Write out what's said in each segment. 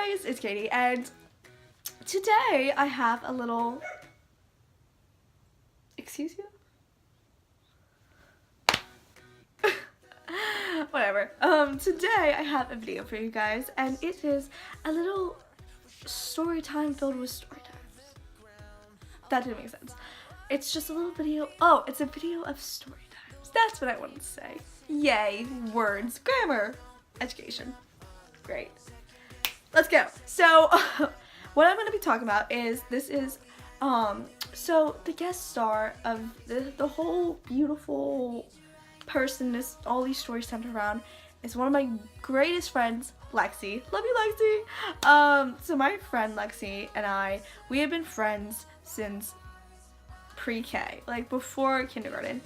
guys, it's Katie, and today I have a little, excuse you? Whatever. Today I have a video for you guys, and it is a little story time filled with story times. That didn't make sense. It's just a little video. Oh, it's a video of story times. That's what I wanted to say. Yay, words, grammar, education. Great. Let's go. So, what I'm going to be talking about is, so the guest star of the whole beautiful person all these stories centered around is one of my greatest friends, Lexi. Love you, Lexi. So my friend Lexi and we have been friends since pre-K, like before kindergarten.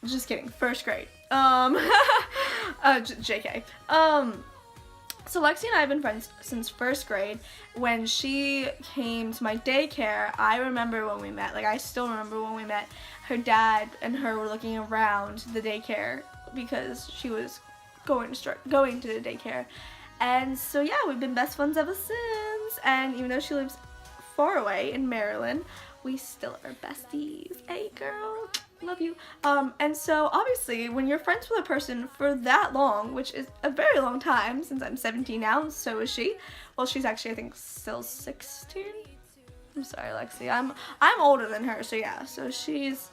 Just kidding, first grade. JK. So Lexi and I have been friends since first grade. When she came to my daycare, I remember when we met. Like, I still remember when we met. Her dad and her were looking around the daycare because she was going to the daycare. And so, yeah, we've been best friends ever since. And even though she lives far away in Maryland, we still are besties. Hey, girl. Love you. And so obviously when you're friends with a person for that long, which is a very long time since I'm 17 now, so is she. Well, she's actually, I think, still 16. I'm sorry, Lexi. I'm older than her, so yeah. So she's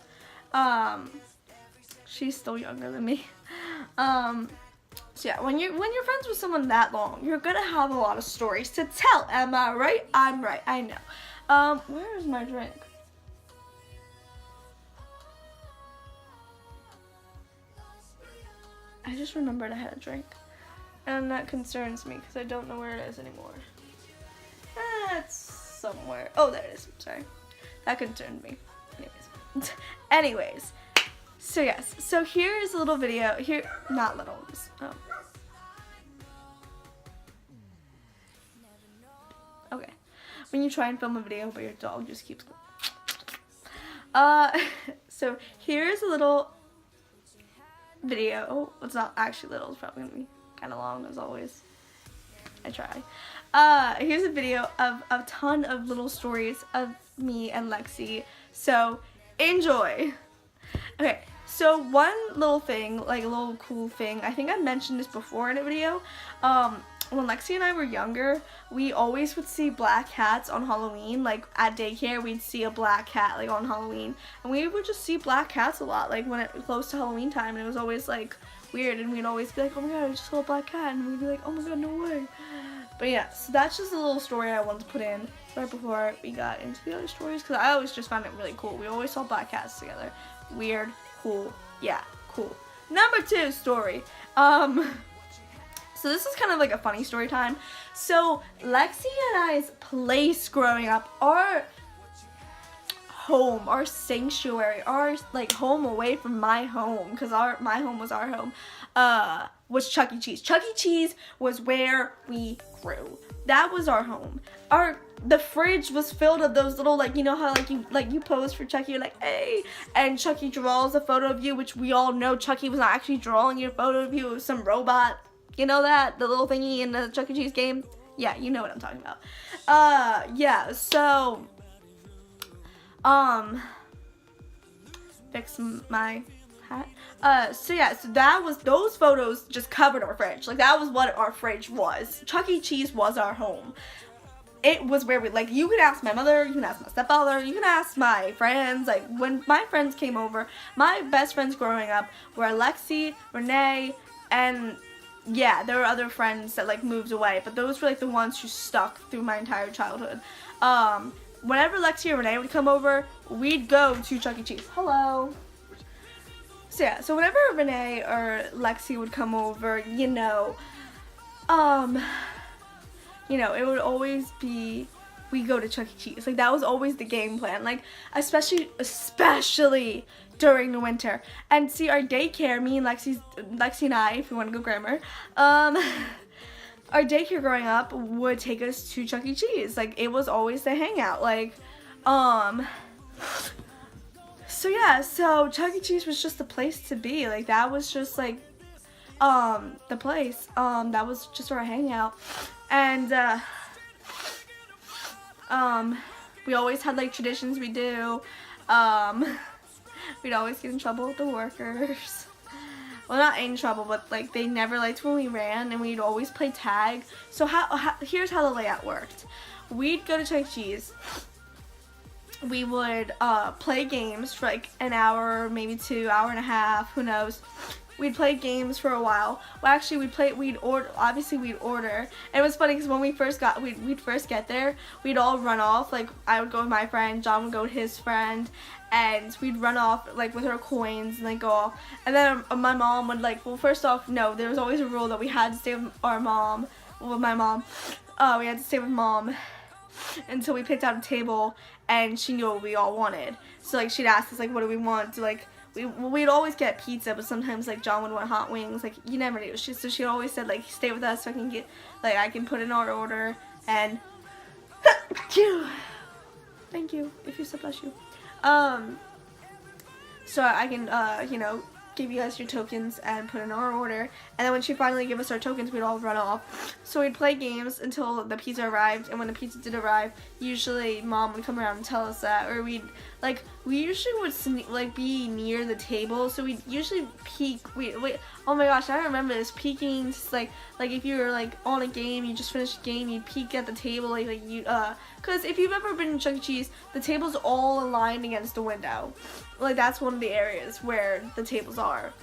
still younger than me. So yeah, when you're friends with someone that long, you're gonna have a lot of stories to tell. Am I right? I'm right. I know. Where is my drink? I just remembered I had a drink, and that concerns me because I don't know where it is anymore. It's somewhere. Oh, there it is. Sorry. That concerned me. Anyways. So yes. So here is a little video. Not little. Okay. When you try and film a video, but your dog just keeps going. So here's a little video. Oh, it's not actually little. It's probably gonna be kind of long as always. I try. Here's a video of a ton of little stories of me and Lexi. So enjoy. Okay. So one little thing, like a little cool thing. I think I mentioned this before in a video. When Lexi and I were younger, we always would see black cats on Halloween. Like at daycare, we'd see a black cat like on Halloween, and we would just see black cats a lot, like when it was close to Halloween time, and it was always like weird, and we'd always be like, oh my god, I just saw a black cat, and we'd be like, oh my god, no way. But yeah, so that's just a little story I wanted to put in right before we got into the other stories, because I always just found it really cool. We always saw black cats together. Weird, cool, yeah, cool. Number 2 story. So this is kind of like a funny story time. So Lexi and I's place growing up, our home, our sanctuary, our like home away from my home, because my home was our home, was Chuck E. Cheese. Chuck E. Cheese was where we grew. That was our home. The fridge was filled of those little, like, you know how you pose for Chucky, you're like, hey, and Chucky draws a photo of you, which we all know Chucky was not actually drawing your photo of you, it was some robot. You know that? The little thingy in the Chuck E. Cheese game? Yeah, you know what I'm talking about. Yeah, so, fix my hat. So yeah, so those photos just covered our fridge. Like, that was what our fridge was. Chuck E. Cheese was our home. It was where you can ask my mother, you can ask my stepfather, you can ask my friends. Like, when my friends came over, my best friends growing up were Lexi, Renee, and yeah, there were other friends that like moved away, but those were like the ones who stuck through my entire childhood. Whenever Lexi or Renee would come over, we'd go to Chuck E. Cheese. Hello. So yeah, so whenever Renee or Lexi would come over, you know, it would always be we go to Chuck E. Cheese. Like, that was always the game plan. Like, especially during the winter. And see, our daycare, me and Lexi and I, if you want to go grammar, our daycare growing up would take us to Chuck E. Cheese. Like, it was always the hangout. Like, so yeah, so Chuck E. Cheese was just the place to be. Like, that was just like the place, that was just our hangout, and, we always had, like, traditions we do. We'd always get in trouble with the workers. Well, not in trouble, but, like, they never liked when we ran, and we'd always play tag. So here's how the layout worked. We'd go to Chuck E. Cheese. We would play games for, like, an hour, maybe 2, hour and a half, who knows. We'd play games for a while. Well, actually, we'd order. And it was funny because when we'd first get there, we'd all run off. Like, I would go with my friend, John would go with his friend, and we'd run off, like, with our coins and, like, go off. And then my mom would, like, well, first off, no, there was always a rule that we had to stay with our mom, with my mom. We had to stay with mom until we picked out a table, and she knew what we all wanted. So, like, she'd ask us, like, what do we want? To, like, we'd always get pizza, but sometimes, like, John would want hot wings. Like, you never knew. So she always said, like, stay with us so I can get, like, I can put in our order, and thank you, if you said bless you. So I can, you know, give you guys your tokens and put in our order, and then when she finally gave us our tokens, we'd all run off. So we'd play games until the pizza arrived, and when the pizza did arrive, usually mom would come around and tell us that, or we usually would like be near the table, so we'd usually peek. Oh my gosh, I remember this peeking. Just like if you were like on a game, you just finished a game, you peek at the table, because if you've ever been to Chuck E. Cheese, the table's all aligned against the window. Like, that's one of the areas where the tables are,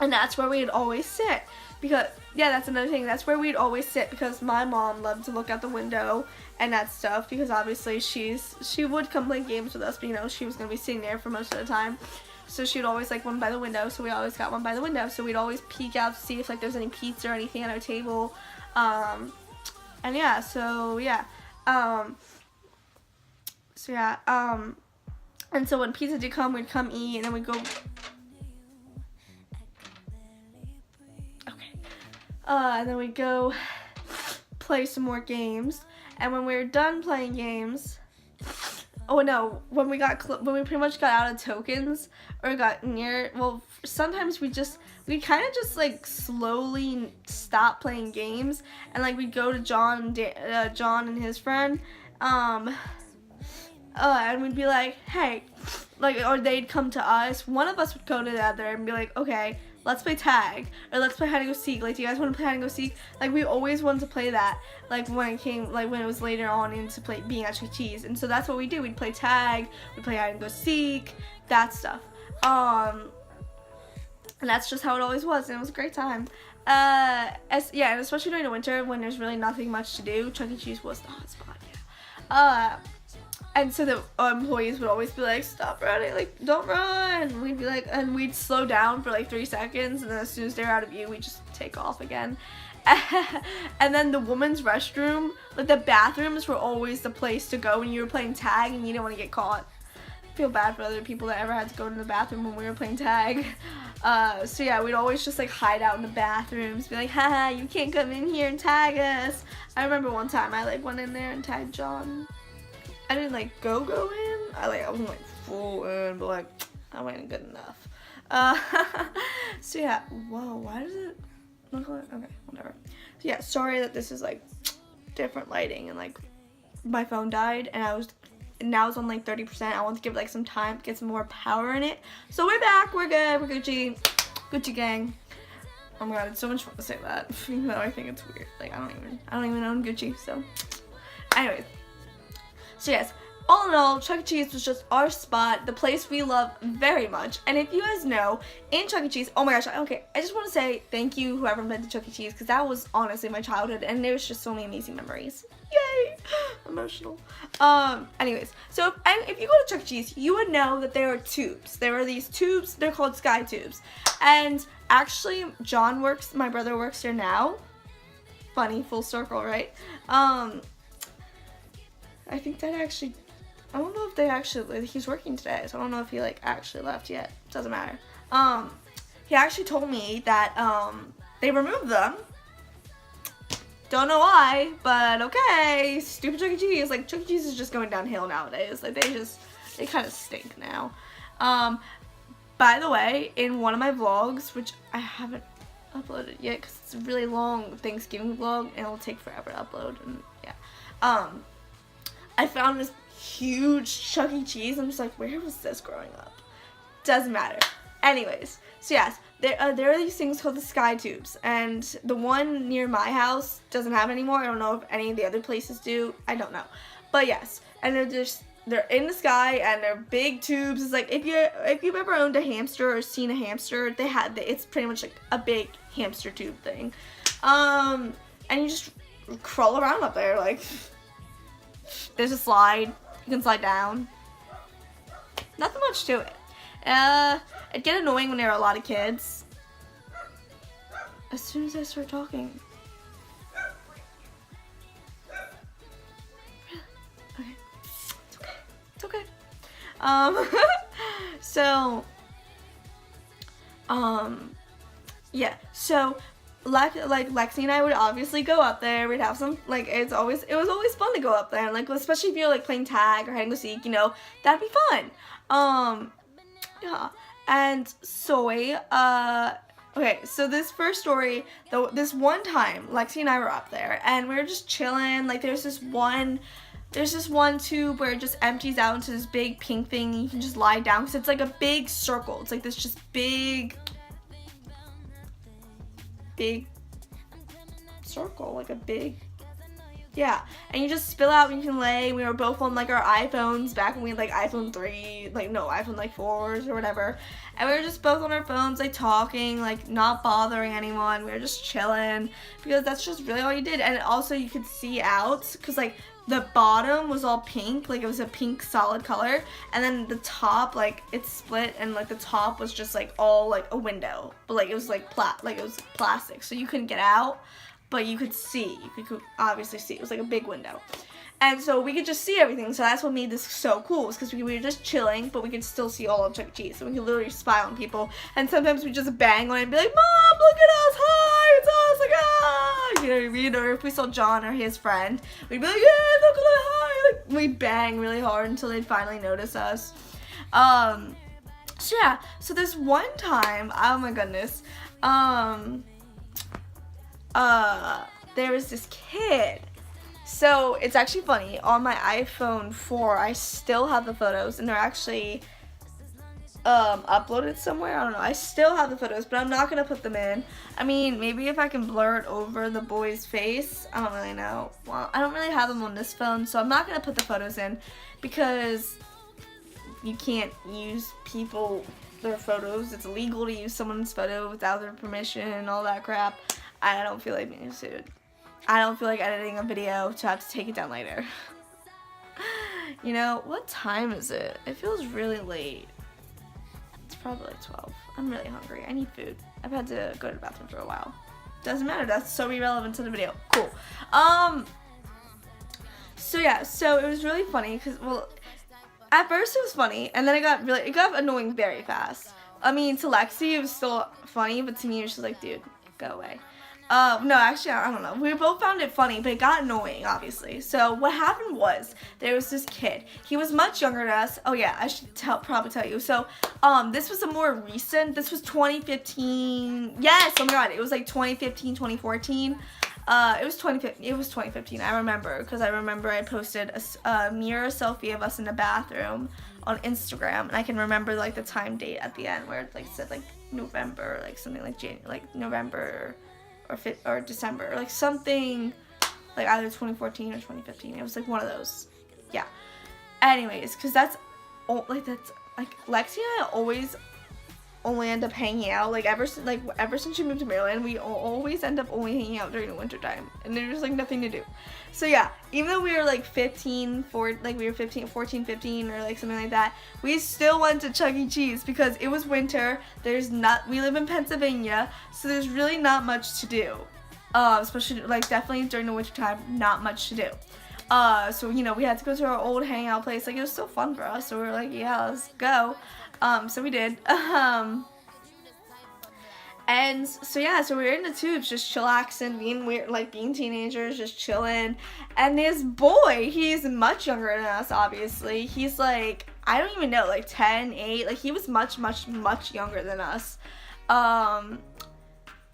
and that's where we'd always sit. Because, yeah, that's another thing. That's where we'd always sit because my mom loved to look out the window and that stuff, because obviously she would come play games with us, but, you know, she was going to be sitting there for most of the time. So she'd always like one by the window, so we always got one by the window. So we'd always peek out to see if, like, there's any pizza or anything on our table. And yeah, and so when pizza did come, we'd come eat, and then we'd go. And then we'd go play some more games. And when we were done playing games, when we pretty much got out of tokens or got near, well, sometimes we kind of just like slowly stop playing games, and like we'd go to John and his friend, and we'd be like, hey, like, or they'd come to us. One of us would go to the other and be like, okay, let's play tag, or let's play hide and go seek. Like, do you guys want to play hide and go seek? Like, we always wanted to play that, like, when it was later on into being at Chuck E. Cheese. And so that's what we do. We'd play tag, we'd play hide and go seek, that stuff. And that's just how it always was, and it was a great time. And especially during the winter when there's really nothing much to do, Chuck E. Cheese was the hot spot, yeah. And so the employees would always be like, stop running, like, don't run. And we'd be like, and we'd slow down for like 3 seconds, and then as soon as they're out of view, we'd just take off again. And then the women's restroom, like the bathrooms were always the place to go when you were playing tag and you didn't want to get caught. I feel bad for other people that ever had to go to the bathroom when we were playing tag. So yeah, we'd always just like hide out in the bathrooms, be like, haha, you can't come in here and tag us. I remember one time I like went in there and tagged John. I didn't like go in. I wasn't like full in, but like I wasn't good enough. So yeah, whoa, why does it look like, okay, whatever. So yeah, sorry that this is like different lighting, and like my phone died and now it's on like 30%. I want to give it like some time to get some more power in it. So we're back, we're good, we're Gucci gang. Oh my god, it's so much fun to say that, even though I think it's weird. Like I don't even own Gucci, so anyways. So yes, all in all, Chuck E. Cheese was just our spot, the place we love very much. And if you guys know, in Chuck E. Cheese, oh my gosh, okay, I just want to say thank you whoever been to Chuck E. Cheese, because that was honestly my childhood, and there was just so many amazing memories. Yay! Emotional. Anyways, so if you go to Chuck E. Cheese, you would know that there are tubes. There are these tubes, they're called Sky Tubes. And actually, my brother works there now. Funny, full circle, right? I think that actually, I don't know if they actually, he's working today, so I don't know if he like actually left yet. Doesn't matter. He actually told me that they removed them. Don't know why, but okay. Stupid Chuck E. Cheese. Like, Chuck E. Cheese is just going downhill nowadays. Like, they kind of stink now. By the way, in one of my vlogs, which I haven't uploaded yet because it's a really long Thanksgiving vlog and it'll take forever to upload. And yeah, I found this huge Chuck E. Cheese. I'm just like, where was this growing up? Doesn't matter. Anyways, so yes, there are these things called the sky tubes, and the one near my house doesn't have anymore. I don't know if any of the other places do. I don't know, but yes, and they're in the sky and they're big tubes. It's like if you've ever owned a hamster or seen a hamster, it's pretty much like a big hamster tube thing, and you just crawl around up there. Like there's a slide, you can slide down. Nothing much to it. It'd get annoying when there are a lot of kids. As soon as I start talking. Okay. It's okay. So, yeah. So, like Lexi and I would obviously go up there. We'd have some, like, it was always fun to go up there. And, like, especially if you're, like, playing tag or hide and go seek, you know, that'd be fun. Yeah, and Soy, okay, so this first story, this one time, Lexi and I were up there, and we were just chilling. Like, there's this one tube where it just empties out into this big pink thing, and you can just lie down, because it's like a big circle. It's like this just big circle, like a big, yeah, and you just spill out and you can lay. We were both on like our iPhones back when we had like iPhone 3, like no, iPhone like 4s or whatever. And we were just both on our phones, like talking, like not bothering anyone. We were just chilling because that's just really all you did. And also you could see out because like the bottom was all pink, like it was a pink solid color. And then the top, like it split and like the top was just like all like a window. But like it was like it was plastic. So you couldn't get out. But you could see, you could obviously see, it was like a big window. And so we could just see everything, so that's what made this so cool, was because we were just chilling, but we could still see all of Chuck E. Cheese, so we could literally spy on people, and sometimes we just bang on it and be like, Mom, look at us, hi, it's us, like, ah, you know what I mean, or if we saw John or his friend, we'd be like, yeah, look at that, hi, like, we'd bang really hard until they'd finally notice us. So yeah, so this one time, oh my goodness, there was this kid. So it's actually funny, on my iPhone 4 I still have the photos, and they're actually uploaded somewhere. I don't know, I still have the photos, but I'm not gonna put them in. I mean, maybe if I can blur it over the boy's face, I don't really know. Well, I don't really have them on this phone, so I'm not gonna put the photos in because you can't use their photos. It's illegal to use someone's photo without their permission and all that crap. I don't feel like being sued. I don't feel like editing a video to have to take it down later. You know, what time is it? It feels really late. It's probably like 12. I'm really hungry. I need food. I've had to go to the bathroom for a while. Doesn't matter. That's so irrelevant to the video. Cool. So yeah, so it was really funny because, well, at first it was funny, and then it got annoying very fast. I mean, to Lexi it was still funny, but to me it was just like, dude, go away. No, actually, I don't know. We both found it funny, but it got annoying, obviously. So what happened was, there was this kid. He was much younger than us. Oh yeah, I should probably tell you. So, this was this was 2015. Yes, oh my god, it was like 2015, 2014. It was 2015, I remember, because I remember I posted a mirror selfie of us in the bathroom on Instagram, and I can remember like the time date at the end where it like said like November, like something like November or December, or like something like either 2014 or 2015. It was like one of those. Yeah. Anyways, because that's like Lexi and I always only end up hanging out, like ever since she moved to Maryland, we always end up only hanging out during the winter time, and there's like nothing to do. So yeah, even though we were like 14, 15 or like something like that, we still went to Chuck E. Cheese because it was winter. We live in Pennsylvania, so there's really not much to do, especially like definitely during the winter time, not much to do. So you know, we had to go to our old hangout place. Like, it was so fun for us, so we were like, yeah, let's go. So we did. And so yeah, so we were in the tubes just chillaxing, being teenagers, just chilling. And this boy, he's much younger than us, obviously. He's like, I don't even know, like 10, 8, like he was much, much, much younger than us.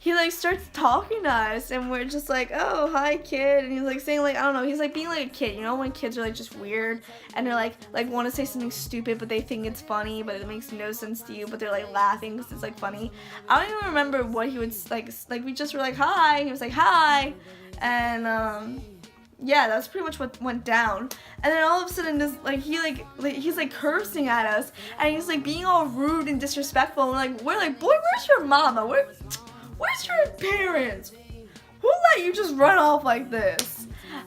he like starts talking to us, and we're just like, oh, hi kid, and he's like saying like, I don't know, he's like being like a kid, you know, when kids are like just weird and they're like want to say something stupid but they think it's funny but it makes no sense to you, but they're like laughing because it's like funny. I don't even remember what he would like we just were like hi, he was like hi, and yeah, that's pretty much what went down. And then all of a sudden, this he's like cursing at us, and he's like being all rude and disrespectful. And we're like, boy, where's your mama? Where's your parents? Who let you just run off like this?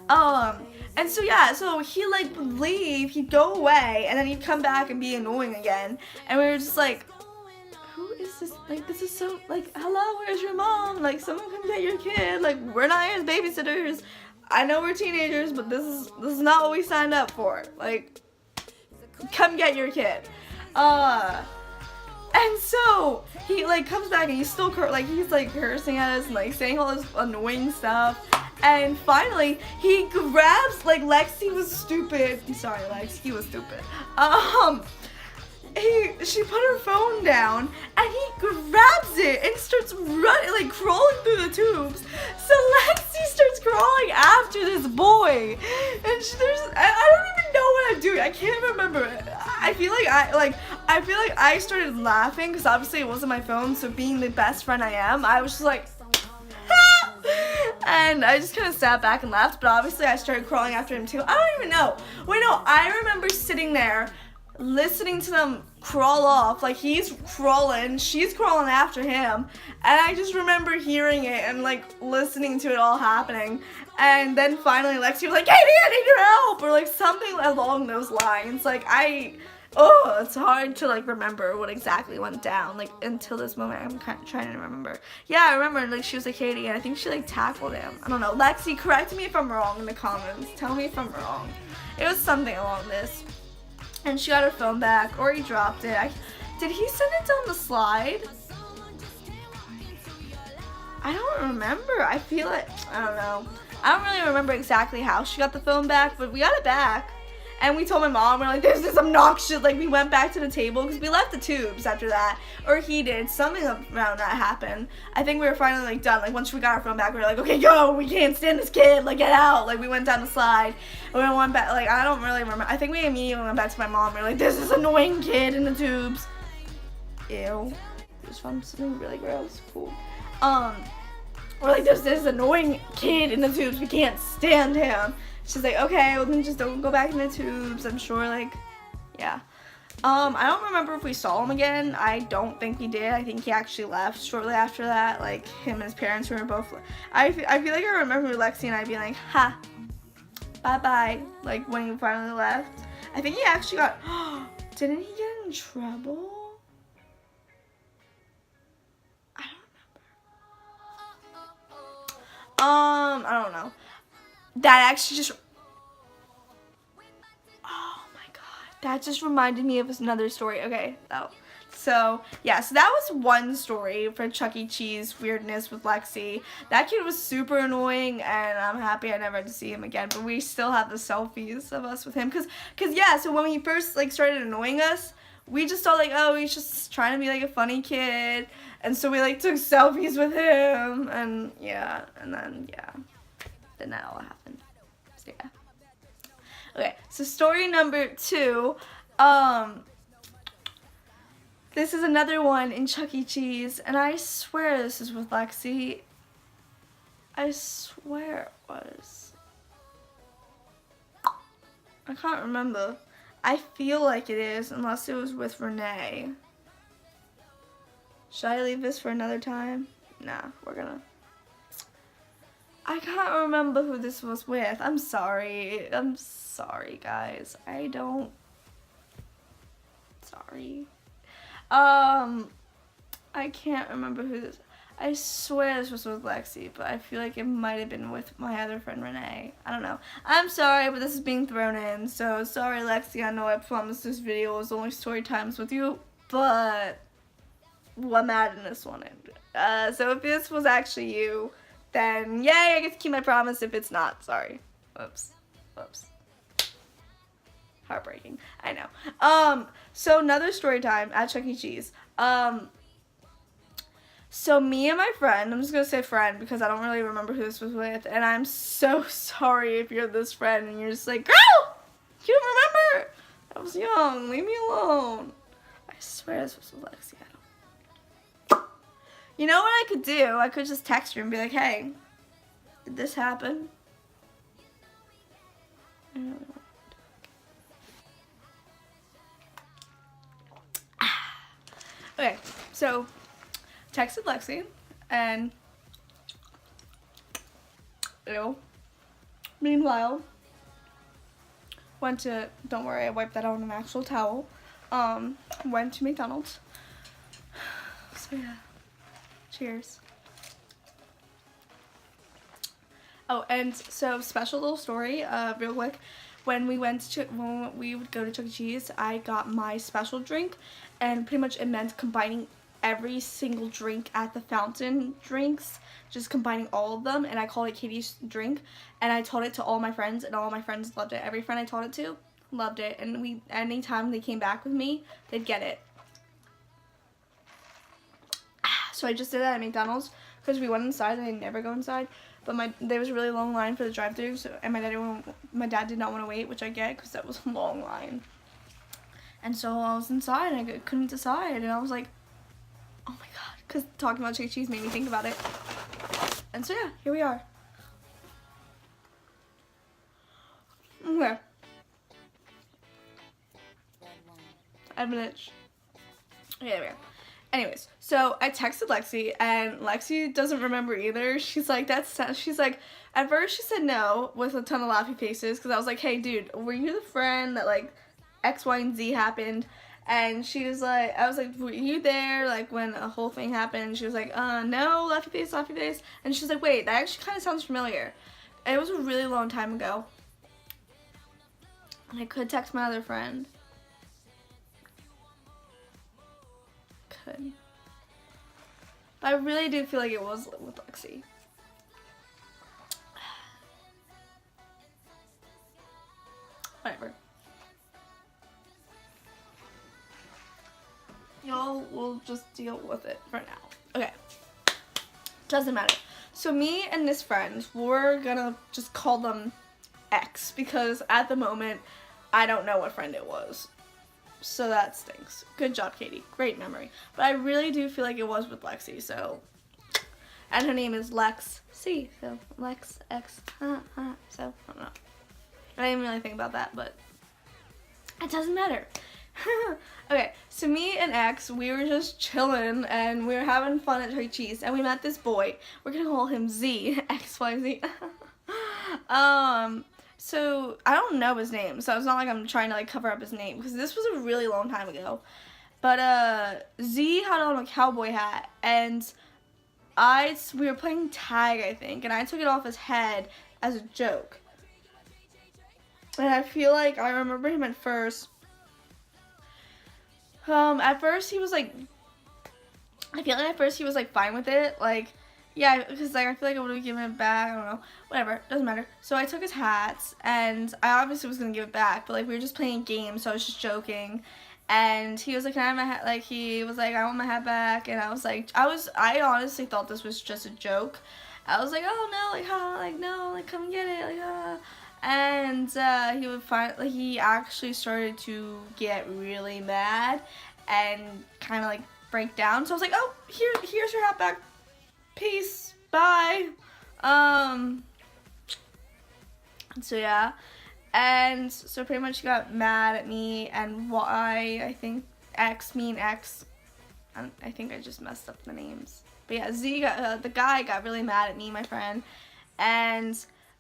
And so yeah, so he like would leave, he'd go away, and then he'd come back and be annoying again. And we were just like, who is this? Like, this is so like, hello, where's your mom? Like, someone come get your kid. Like, we're not his babysitters. I know we're teenagers, but this is not what we signed up for. Like, come get your kid. And so he like comes back and he's still he's like cursing at us and like saying all this annoying stuff. And finally, he grabs like Lexi was stupid. I'm sorry, Lex, he was stupid. She put her phone down and he grabs it and starts running, like crawling through the tubes. So Lexi starts crawling after this boy, and I don't even know what I'm doing. I can't remember. I feel like I started laughing because obviously it wasn't my phone. So being the best friend I am, I was just like, ah! And I just kind of sat back and laughed. But obviously I started crawling after him too. I don't even know. Wait, no, I remember sitting there listening to them crawl off, like he's crawling, she's crawling after him, and I just remember hearing it and like listening to it all happening. And then finally Lexi was like, Katie, I need your help, or like something along those lines. Like it's hard to like remember what exactly went down, like until this moment. I'm kind of trying to remember. Yeah, I remember like she was like, Katie, and I think she like tackled him. I don't know. Lexi, correct me if I'm wrong in the comments. Tell me if I'm wrong. It was something along this. And she got her phone back, or he dropped it. Did he send it down the slide? I don't remember. I feel like, I don't know. I don't really remember exactly how she got the phone back, but we got it back. And we told my mom, we're like, this is obnoxious. Like, we went back to the table because we left the tubes after that. Or he did. Something around that happened. I think we were finally, like, done. Like, once we got our phone back, we were like, okay, go. We can't stand this kid. Like, get out. Like, we went down the slide. And we went back. Like, I don't really remember. I think we immediately went back to my mom. We were like, this is annoying kid in the tubes. Ew. It was from something really gross. Cool. We're like, there's this annoying kid in the tubes. We can't stand him. She's like, okay, well then just don't go back in the tubes. I'm sure, like, yeah. I don't remember if we saw him again. I don't think we did. I think he actually left shortly after that. Like, him and his parents were both, I feel like I remember Lexi and I being like, ha, bye-bye, like, when he finally left. I think he actually got, didn't he get in trouble? I don't remember. I don't know. That actually just, oh my god, that just reminded me of another story. Okay, so yeah, so that was one story for Chuck E. Cheese weirdness with Lexi. That kid was super annoying, and I'm happy I never had to see him again, but we still have the selfies of us with him, cause yeah, so when he first like started annoying us, we just thought like, oh, he's just trying to be like a funny kid, and so we like took selfies with him, and yeah, and then yeah. Then that all happened. So yeah. Okay, so story number 2. This is another one in Chuck E. Cheese, and I swear this is with Lexi. I swear it was. I can't remember. I feel like it is, unless it was with Renee. Should I leave this for another time? Nah, we're gonna. I can't remember who this was with. I'm sorry. I'm sorry, guys. I don't. Sorry. I can't remember who this. I swear this was with Lexi, but I feel like it might have been with my other friend Renee. I don't know. I'm sorry, but this is being thrown in. So sorry, Lexi. I know I promised this video was only story times with you, but I'm adding this one in. So if this was actually you, then yay, I get to keep my promise. If it's not, sorry. Whoops. Heartbreaking. I know. So another story time at Chuck E. Cheese. So me and my friend, I'm just gonna say friend because I don't really remember who this was with, and I'm so sorry if you're this friend and you're just like, girl, you don't remember? I was young, leave me alone. I swear this was with Lexi. I don't. You know what I could do? I could just text her and be like, hey, did this happen? Okay, so texted Lexi and meanwhile went to, don't worry, I wiped that out on an actual towel. Went to McDonald's. So yeah, cheers. Oh, and so special little story, real quick. When we would go to Chuck E. Cheese, I got my special drink, and pretty much it meant combining every single drink at the fountain drinks, just combining all of them, and I called it Katie's drink, and I told it to all my friends, and all my friends loved it. Every friend I told it to loved it, and anytime they came back with me, they'd get it. So I just did that at McDonald's, because we went inside, and I never go inside. But there was a really long line for the drive-thru, and my dad did not want to wait, which I get because that was a long line. And so I was inside and I couldn't decide, and I was like, oh my god, because talking about Chuck E. Cheese made me think about it. And so yeah, here we are. Okay. I have an itch. Okay, there we go. Anyways, so I texted Lexi, and Lexi doesn't remember either. She's like, she's like, at first she said no with a ton of laughy faces, because I was like, hey dude, were you the friend that like X, Y, and Z happened? And she was like, I was like, were you there like when a whole thing happened? And she was like, no, laughy face, laughy face. And she was like, wait, that actually kind of sounds familiar. And it was a really long time ago. And I could text my other friend. Could. But I really do feel like it was with Lexi. Whatever. Y'all will just deal with it for now. Okay. Doesn't matter. So me and this friend, we're gonna just call them X, because at the moment, I don't know what friend it was. So that stinks. Good job, Katie. Great memory. But I really do feel like it was with Lexi, so. And her name is Lex C. So Lex X. So I don't know. I didn't really think about that, but it doesn't matter. Okay, so me and X, we were just chilling and we were having fun at Chuck E. Cheese, and we met this boy. We're gonna call him Z. XYZ. So I don't know his name, so it's not like I'm trying to like cover up his name, because this was a really long time ago. But Z had on a cowboy hat, and we were playing tag, I think, and I took it off his head as a joke. And I feel like I remember him at first. At first he was like, I feel like at first he was like fine with it, like. Yeah, because like I feel like I would have given it back. I don't know. Whatever. Doesn't matter. So I took his hats, and I obviously was gonna give it back, but like we were just playing a game, so I was just joking. And he was like, "Can I have my hat?" Like he was like, "I want my hat back," and I was like, I honestly thought this was just a joke. I was like, "Oh no, like like no, like come get it, like And he actually started to get really mad and kind of like break down. So I was like, "Oh, here's your hat back. Peace, bye." So yeah, and so pretty much he got mad at me and Y, I think me and X, I think I just messed up the names, but yeah, Z got, the guy got really mad at me, my friend, and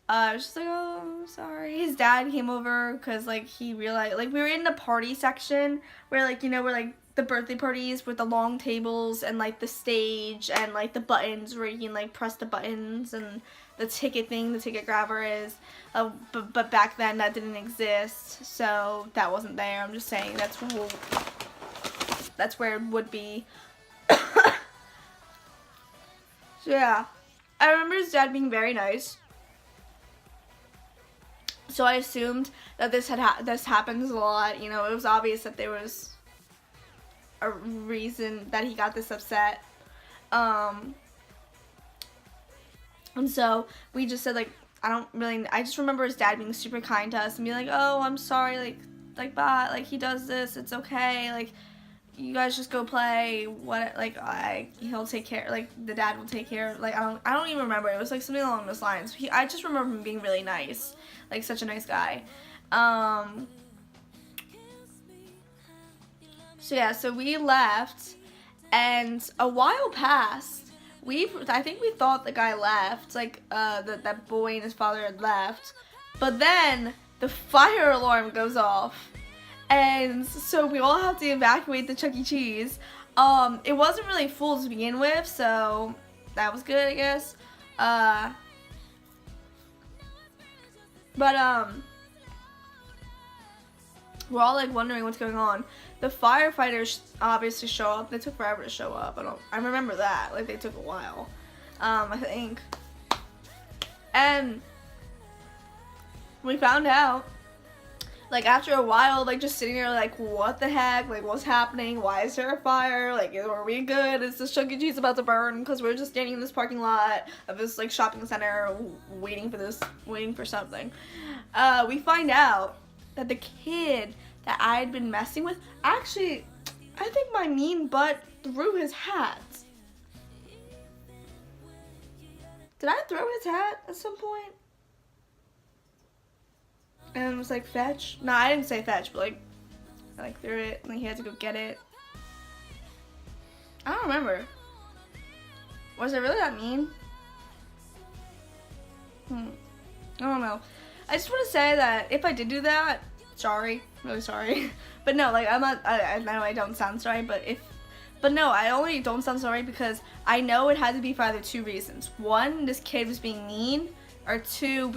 I was just like, oh, I'm sorry. His dad came over because like he realized, like we were in the party section where like, you know, where like the birthday parties with the long tables and like the stage and like the buttons where you can like press the buttons, and the ticket thing, the ticket grabber is, but back then that didn't exist, so that wasn't there. I'm just saying that's where it would be. So yeah, I remember his dad being very nice. So I assumed that this happens a lot. You know, it was obvious that there was a reason that he got this upset. And so we just said, like, I just remember his dad being super kind to us and being like, oh, I'm sorry, like, bye, like, he does this, it's okay, like, you guys just go play, what, like, he'll take care, like, the dad will take care, like, I don't even remember, it was, like, something along those lines. I just remember him being really nice, like, such a nice guy. So yeah, so we left, and a while passed. I think we thought the guy left, like, that boy and his father had left, but then the fire alarm goes off, and so we all have to evacuate the Chuck E. Cheese. It wasn't really full to begin with, so that was good, I guess. But we're all, like, wondering what's going on. The firefighters obviously show up. They took forever to show up. I remember that. Like, they took a while, I think. And we found out, like, after a while, like, just sitting there, like, what the heck? Like, what's happening? Why is there a fire? Like, are we good? Is this Chuck E. Cheese about to burn? Because we're just standing in this parking lot of this, like, shopping center waiting for something. We find out that the kid that I had been messing with, actually, I think my mean butt threw his hat. Did I throw his hat at some point? And it was like, fetch? No, I didn't say fetch, but like, I like threw it, and then he had to go get it. I don't remember. Was it really that mean? I don't know. I just want to say that if I did do that, sorry, really sorry. But no, like, I know I don't sound sorry, but no, I only don't sound sorry because I know it had to be for either two reasons. One, this kid was being mean, or two,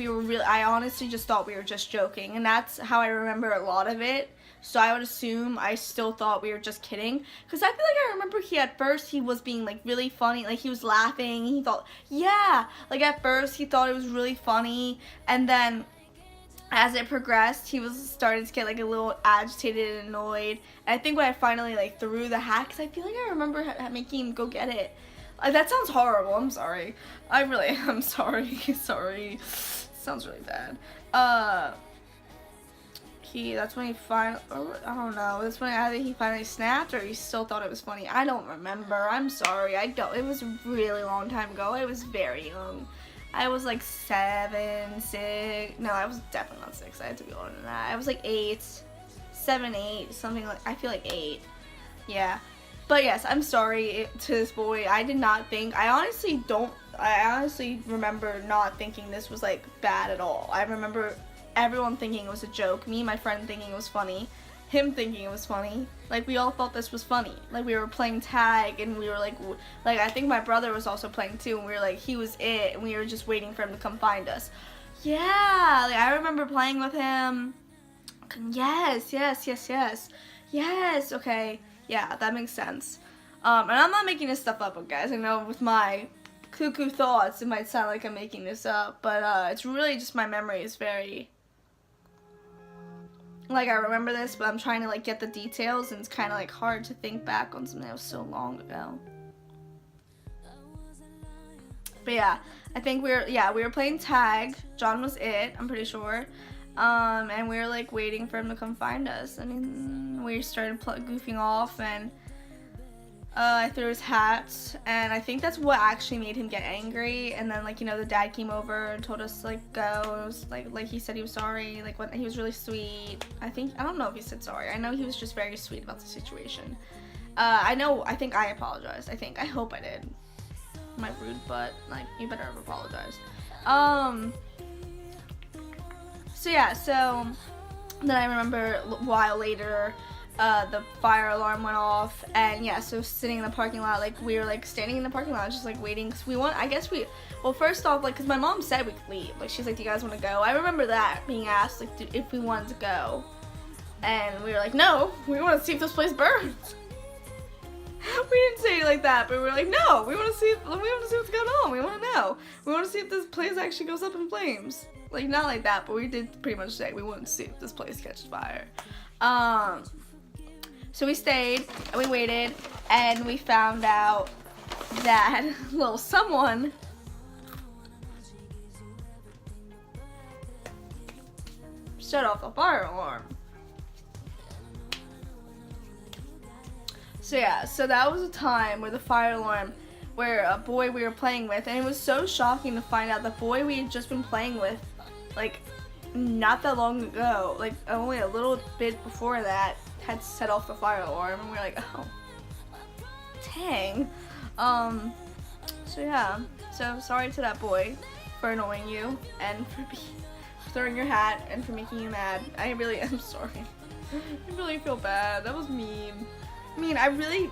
I honestly just thought we were just joking, and that's how I remember a lot of it. So I would assume I still thought we were just kidding, because I feel like I remember at first he was being, like, really funny, like, he was laughing, he thought, yeah, like, at first he thought it was really funny, and then as it progressed, he was starting to get, like, a little agitated and annoyed. And I think when I finally, like, threw the hat, because I feel like I remember making him go get it. That sounds horrible. I'm sorry. I really am sorry. Sorry. Sounds really bad. That's when he finally, I don't know. That's when either he finally snapped or he still thought it was funny. I don't remember. I'm sorry. It was a really long time ago. I was very young. I was like 7, 6. No, I was definitely not 6. I had to be older than that. I was like 8, 7, 8, something like. I feel like 8. Yeah, but yes, I'm sorry to this boy. I did not think. I honestly remember not thinking this was like bad at all. I remember everyone thinking it was a joke. Me and my friend thinking it was funny. Him thinking it was funny. Like, we all thought this was funny. Like, we were playing tag, and we were like, I think my brother was also playing too, and we were like, he was it, and we were just waiting for him to come find us. Yeah, like, I remember playing with him. Yes, okay, yeah, that makes sense. And I'm not making this stuff up, guys. I know with my cuckoo thoughts, it might sound like I'm making this up, but it's really just my memory is very... Like, I remember this, but I'm trying to, like, get the details, and it's kind of, like, hard to think back on something that was so long ago. But, yeah, I think we were playing tag. John was it, I'm pretty sure. And we were, like, waiting for him to come find us. And then we started goofing off, and I threw his hat, and I think that's what actually made him get angry. And then, like, you know, the dad came over and told us to, like, go. And it was like he said he was sorry. Like, he was really sweet. I don't know if he said sorry. I know he was just very sweet about the situation. I think I apologized. I hope I did. My rude butt. Like, you better have apologized. So yeah, so then I remember a while later, the fire alarm went off, and yeah, so sitting in the parking lot, like, we were, like, standing in the parking lot just, like, waiting, because well, first off, like, because my mom said we could leave, like, she's like, do you guys want to go? I remember that, being asked, like, if we wanted to go, and we were like, no, we want to see if this place burns. We didn't say it like that, but we were like, no, we want to see what's going on, we want to know, we want to see if this place actually goes up in flames, like, not like that, but we did pretty much say we wanted to see if this place catches fire. So we stayed, and we waited, and we found out that little someone set off the fire alarm. So yeah, so that was a time where the fire alarm, where a boy we were playing with, and it was so shocking to find out the boy we had just been playing with, like, not that long ago, like only a little bit before that, had set off the fire alarm, and we were like, oh, dang. So yeah, so sorry to that boy for annoying you, and for throwing your hat, and for making you mad. I really am sorry. I really feel bad. That was mean. I mean,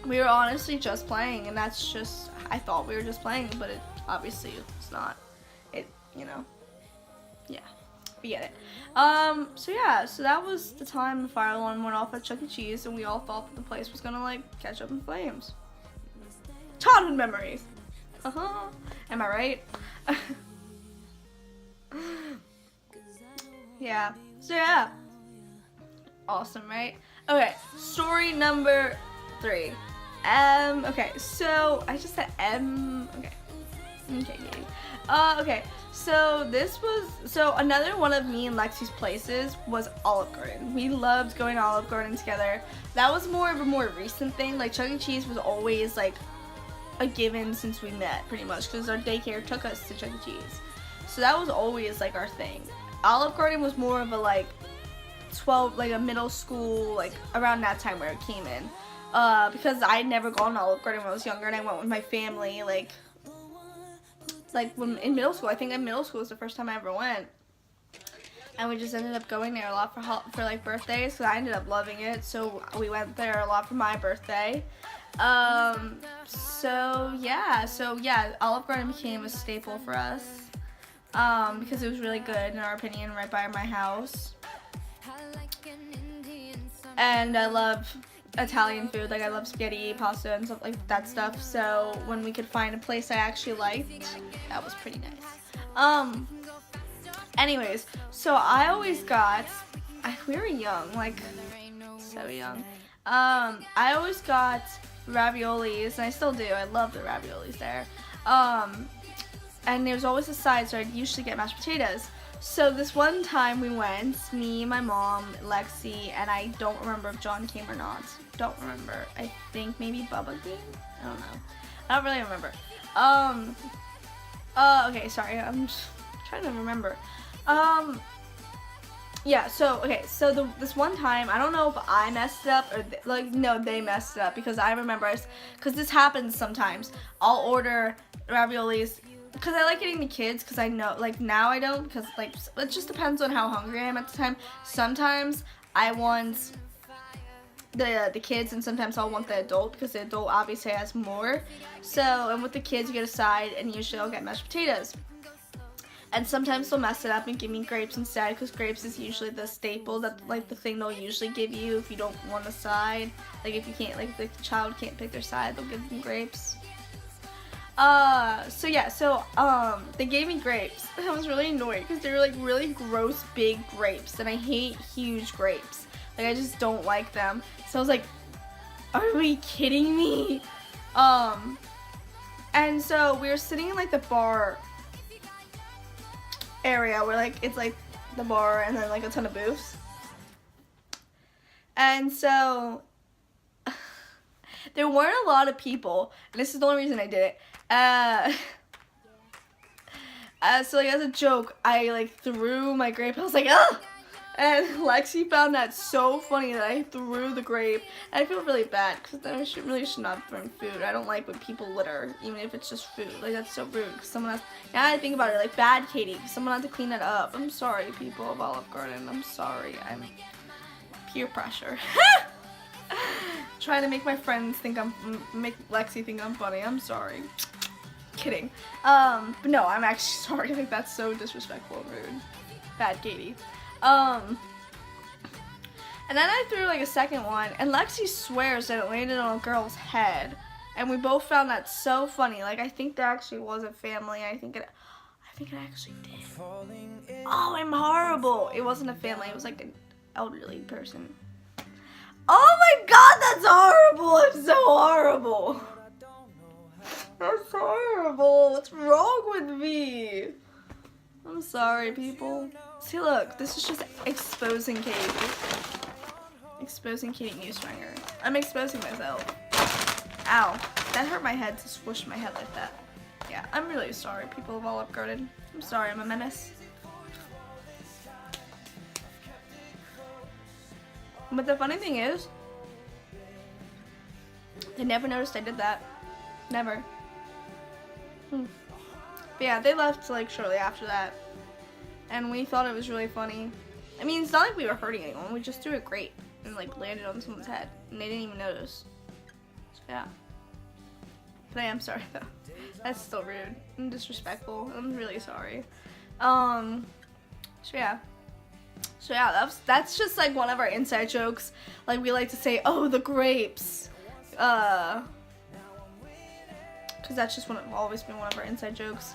we were honestly just playing, and that's just, I thought we were just playing, but it obviously it's not. It, you know, yeah, we get it. So yeah, so that was the time the fire alarm went off at Chuck E. Cheese, and we all thought that the place was gonna, like, catch up in flames. Childhood memories. Am I right? Yeah, so yeah. Awesome, right? Okay, story number 3. Okay, so I just said okay. Okay, okay, so another one of me and Lexi's places was Olive Garden. We loved going to Olive Garden together. That was more of a more recent thing. Like, Chuck E. Cheese was always, like, a given since we met, pretty much, because our daycare took us to Chuck E. Cheese. So that was always, like, our thing. Olive Garden was more of a, like, 12, like a middle school, like around that time where it came in, because I had never gone to Olive Garden when I was younger, and I went with my family, like when in middle school. I think in middle school was the first time I ever went, and we just ended up going there a lot for like birthdays, so I ended up loving it. So we went there a lot for my birthday. So yeah, Olive Garden became a staple for us, because it was really good in our opinion, right by my house. And I love Italian food, like I love spaghetti, pasta, and stuff like that stuff. So when we could find a place I actually liked, that was pretty nice. Anyways, so I always got, we were young, like so young. I always got raviolis, and I still do. I love the raviolis there. And there was always a side, so I'd usually get mashed potatoes. So this one time we went, me, my mom, Lexi, and I don't remember if John came or not. Don't remember. I think maybe Bubba came? I don't know. I don't really remember. Okay, sorry. I'm just trying to remember. Yeah, so, okay, so this one time, I don't know if I messed it up or, no, they messed it up, because I remember, because this happens sometimes. I'll order raviolis, because I like getting the kids, because I know, like, now I don't, because, like, it just depends on how hungry I am at the time. Sometimes I want the kids, and sometimes I'll want the adult, because the adult obviously has more. So, and with the kids, you get a side, and usually I'll get mashed potatoes. And sometimes they'll mess it up and give me grapes instead, because grapes is usually the staple, that, like, the thing they'll usually give you if you don't want a side. Like, if you can't, like, the child can't pick their side, they'll give them grapes. They gave me grapes. I was really annoyed because they were, like, really gross big grapes, and I hate huge grapes. Like, I just don't like them. So I was like, are we kidding me? And so we were sitting in, like, the bar area where, like, it's, like, the bar and then, like, a ton of booths. And so there weren't a lot of people, and this is the only reason I did it. So, like, as a joke, I, like, threw my grape. I was like, ugh! And Lexi found that so funny that I threw the grape. And I feel really bad, because I really should not have thrown food. I don't like when people litter, even if it's just food. Like, that's so rude, because someone has, now I think about it, like, bad Katie, someone had to clean that up. I'm sorry, people of Olive Garden. I'm sorry. I'm peer pressure. Trying to make my friends think make Lexi think I'm funny. I'm sorry. Kidding. But no, I'm actually sorry. Like, that's so disrespectful and rude. Bad Katie. And then I threw, like, a second one, and Lexi swears that it landed on a girl's head, and we both found that so funny. Like, I think there actually was a family. I think it actually did. Oh, I'm horrible. It wasn't a family. It was, like, an elderly person. Oh my god, that's horrible. I'm so horrible. That's horrible. What's wrong with me? I'm sorry, people. See, look, this is just exposing Katie. Exposing Katie Newswanger. I'm exposing myself. Ow. That hurt my head to squish my head like that. Yeah, I'm really sorry, people of Olive Garden. I'm sorry, I'm a menace. But the funny thing is, they never noticed I did that. Never. But yeah, they left like shortly after that. And we thought it was really funny. I mean, it's not like we were hurting anyone. We just threw it great and like landed on someone's head. And they didn't even notice. So yeah. But I am sorry though. That's still rude and disrespectful. I'm really sorry. So yeah. So yeah, that's just like one of our inside jokes. Like we like to say, oh, the grapes. Because that's just always been one of our inside jokes.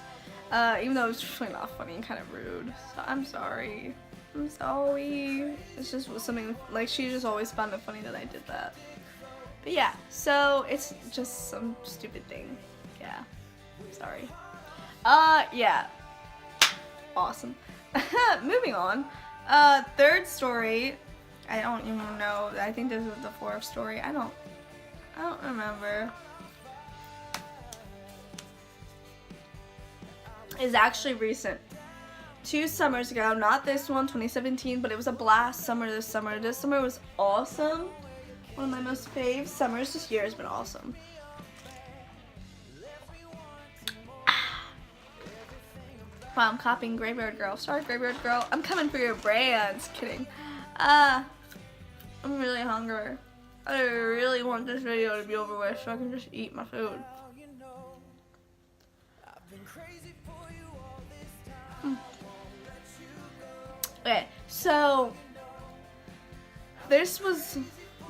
Even though it's really not funny and kind of rude. So I'm sorry. I'm sorry. It's just something, like, she just always found it funny that I did that. But yeah, so it's just some stupid thing. Yeah. Sorry. Yeah. Awesome. Moving on. Third story. I don't even know. I think this was the fourth story. I don't remember. Is actually recent. 2 summers ago, not this one, 2017, but it was a blast summer this summer. This summer was awesome. One of my most fave summers this year has been awesome. Wow, I'm copying Graveyard Girl. Sorry, Graveyard Girl. I'm coming for your brands. Kidding. I'm really hungry. I really want this video to be over with so I can just eat my food. Okay, so this was,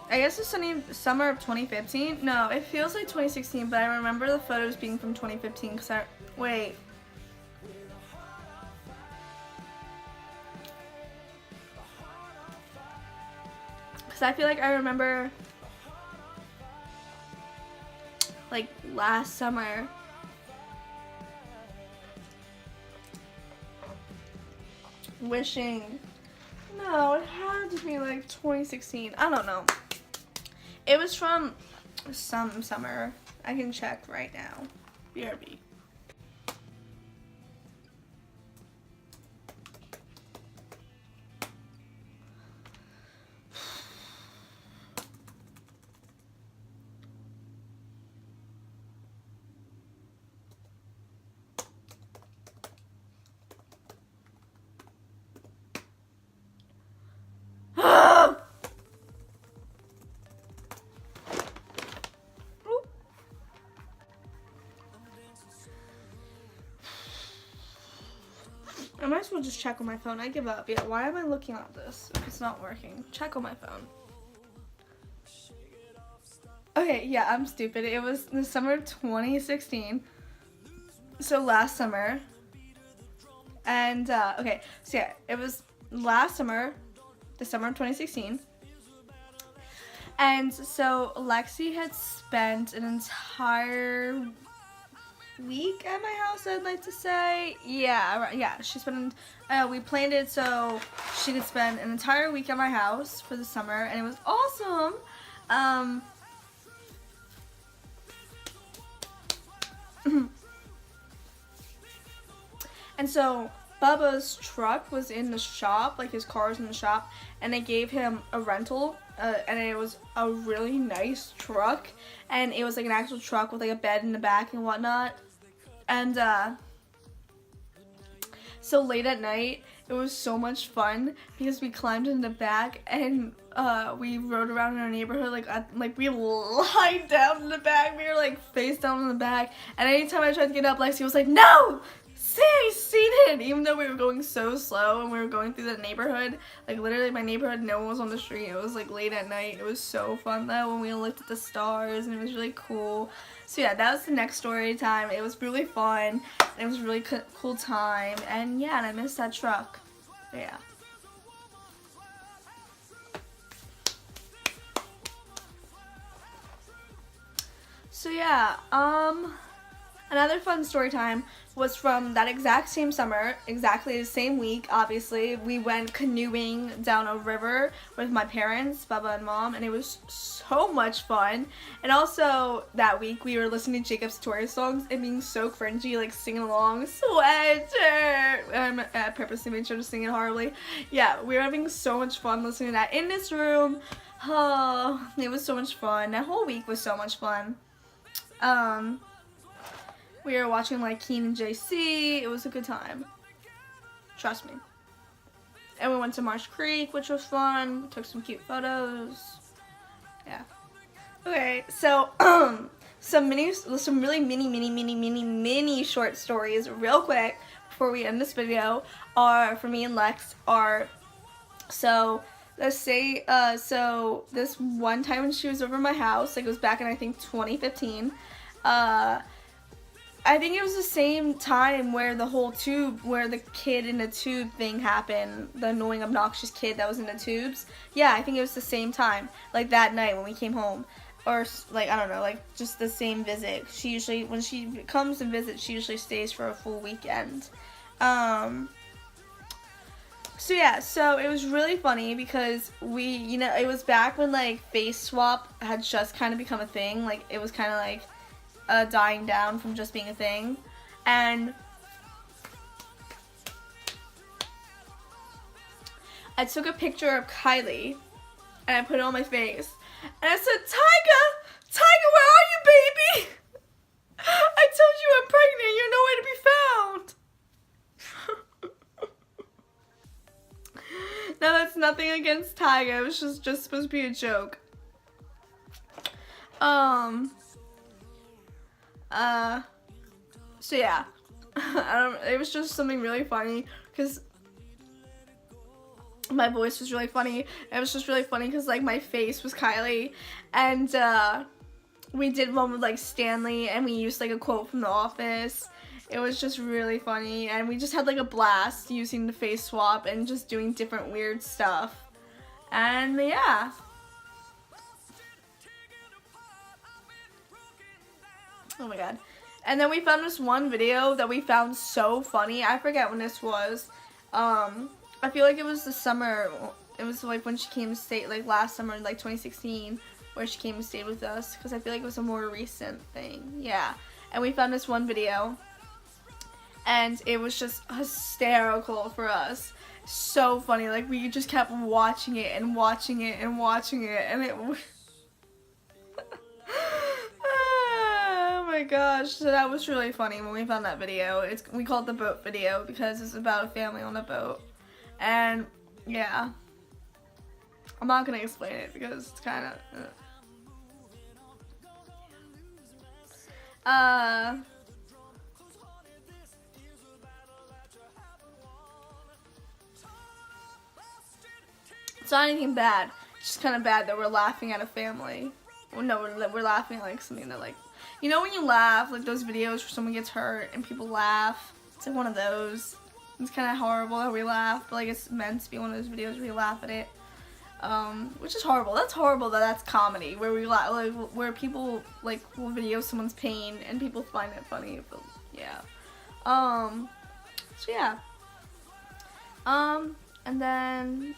I guess, the summer of 2015. No, it feels like 2016, but I remember the photos being from 2015 because wait. Because I feel like I remember, like, last summer. Wishing. No, it had to be like 2016. I don't know. It was from some summer. I can check right now. BRB. I might as well just check on my phone. I give up. Yeah, why am I looking at this if it's not working? Check on my phone. Okay, yeah, I'm stupid. It was the summer of 2016. So last summer. And, okay, so yeah, it was last summer, the summer of 2016. And so Lexi had spent an entire week at my house, I'd like to say. Yeah, she spent, we planned it so she could spend an entire week at my house for the summer, and it was awesome. And so Bubba's truck was in the shop, like his car was in the shop, and they gave him a rental, and it was a really nice truck, and it was like an actual truck with like a bed in the back and whatnot. And so late at night, it was so much fun because we climbed in the back and we rode around in our neighborhood, like we lied down in the back. We were like face down in the back, and anytime I tried to get up, Lexi was like, "No! Stay seated!" Even though we were going so slow and we were going through the neighborhood, like literally my neighborhood, no one was on the street. It was like late at night. It was so fun though when we looked at the stars, and it was really cool. So yeah, that was the next story time. It was really fun. It was a really cool time, and yeah, and I missed that truck. So, yeah. So yeah, Another fun story time was from that exact same summer, exactly the same week, obviously. We went canoeing down a river with my parents, Baba and Mom, and it was so much fun. And also, that week, we were listening to Jacob Sartori songs and being so cringy, like singing along, sweater! I purposely made sure to sing it horribly. Yeah, we were having so much fun listening to that in this room. Oh, it was so much fun. That whole week was so much fun. We were watching like Keen and JC. It was a good time. Trust me. And we went to Marsh Creek, which was fun. Took some cute photos. Yeah. Okay, so some really mini short stories real quick before we end this video are for me and Lex are, so let's say, so this one time when she was over my house, like it was back in I think 2015, I think it was the same time where the whole tube, where the kid in the tube thing happened, the annoying, obnoxious kid that was in the tubes. Yeah, I think it was the same time, like that night when we came home. Or, like, I don't know, like, just the same visit. She usually, when she comes and visits, she usually stays for a full weekend. So yeah, so it was really funny because we, you know, it was back when, like, face swap had just kind of become a thing. Like, it was kind of, like, dying down from just being a thing, and I took a picture of Kylie and I put it on my face and I said, Tyga, where are you, baby? I told you I'm pregnant, you're nowhere to be found. Now that's nothing against Tyga, it was just supposed to be a joke. So yeah, it was just something really funny because my voice was really funny. It was just really funny because like my face was Kylie, and we did one with like Stanley, and we used like a quote from The Office. It was just really funny, and we just had like a blast using the face swap and just doing different weird stuff, and yeah. Oh my god. And then we found this one video that we found so funny. I forget when this was. I feel like it was the summer. It was like when she came to stay, like last summer, like 2016, where she came and stayed with us. Because I feel like it was a more recent thing. Yeah. And we found this one video. And it was just hysterical for us. So funny. Like we just kept watching it and watching it and watching it. And it was... Oh my gosh, so that was really funny when we found that video. We called it the boat video because it's about a family on a boat. And yeah, I'm not gonna explain it because it's kind of it's not anything bad. It's just kind of bad that we're laughing at a family. Well, no, we're laughing at like something that like, you know when you laugh, like those videos where someone gets hurt and people laugh? It's like one of those. It's kind of horrible that we laugh, but like it's meant to be one of those videos where you laugh at it. Which is horrible. That's horrible that that's comedy, where we laugh, like where people like will video someone's pain and people find it funny, but yeah. So yeah. And then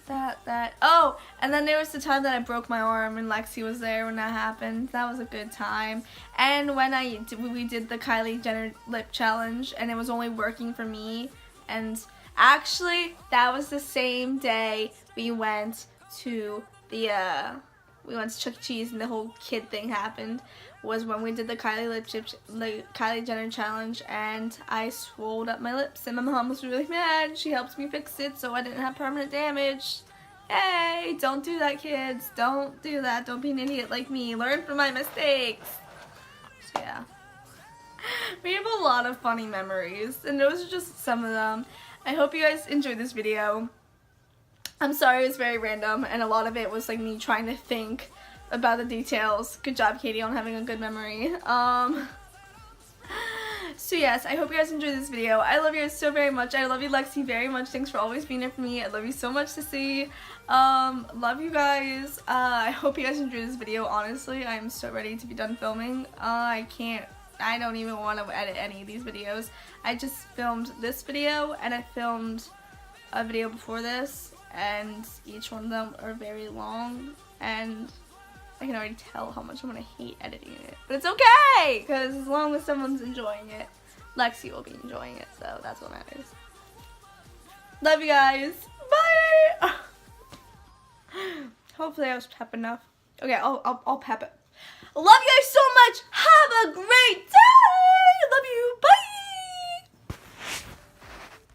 oh, and then there was the time that I broke my arm and Lexi was there when that happened. That was a good time. And when we did the Kylie Jenner lip challenge and it was only working for me. And actually, that was the same day we went to Chuck E. Cheese and the whole kid thing happened. Was when we did the Kylie Jenner challenge, and I swelled up my lips, and my mom was really mad. She helped me fix it so I didn't have permanent damage. Hey, don't do that, kids. Don't do that. Don't be an idiot like me. Learn from my mistakes. So yeah. We have a lot of funny memories, and those are just some of them. I hope you guys enjoyed this video. I'm sorry it was very random, and a lot of it was like me trying to think about the details. Good job, Katie, on having a good memory. So yes, I hope you guys enjoyed this video. I love you guys so very much. I love you, Lexi, very much. Thanks for always being there for me. I love you so much, Sissy. Love you guys. I hope you guys enjoyed this video. Honestly, I'm so ready to be done filming. I I don't even want to edit any of these videos. I just filmed this video and I filmed a video before this, and each one of them are very long, and I can already tell how much I'm gonna hate editing it. But it's okay, because as long as someone's enjoying it, Lexi will be enjoying it, so that's what matters. Love you guys. Bye! Hopefully I was pep enough. Okay, I'll pep it. Love you guys so much. Have a great day. Love you. Bye.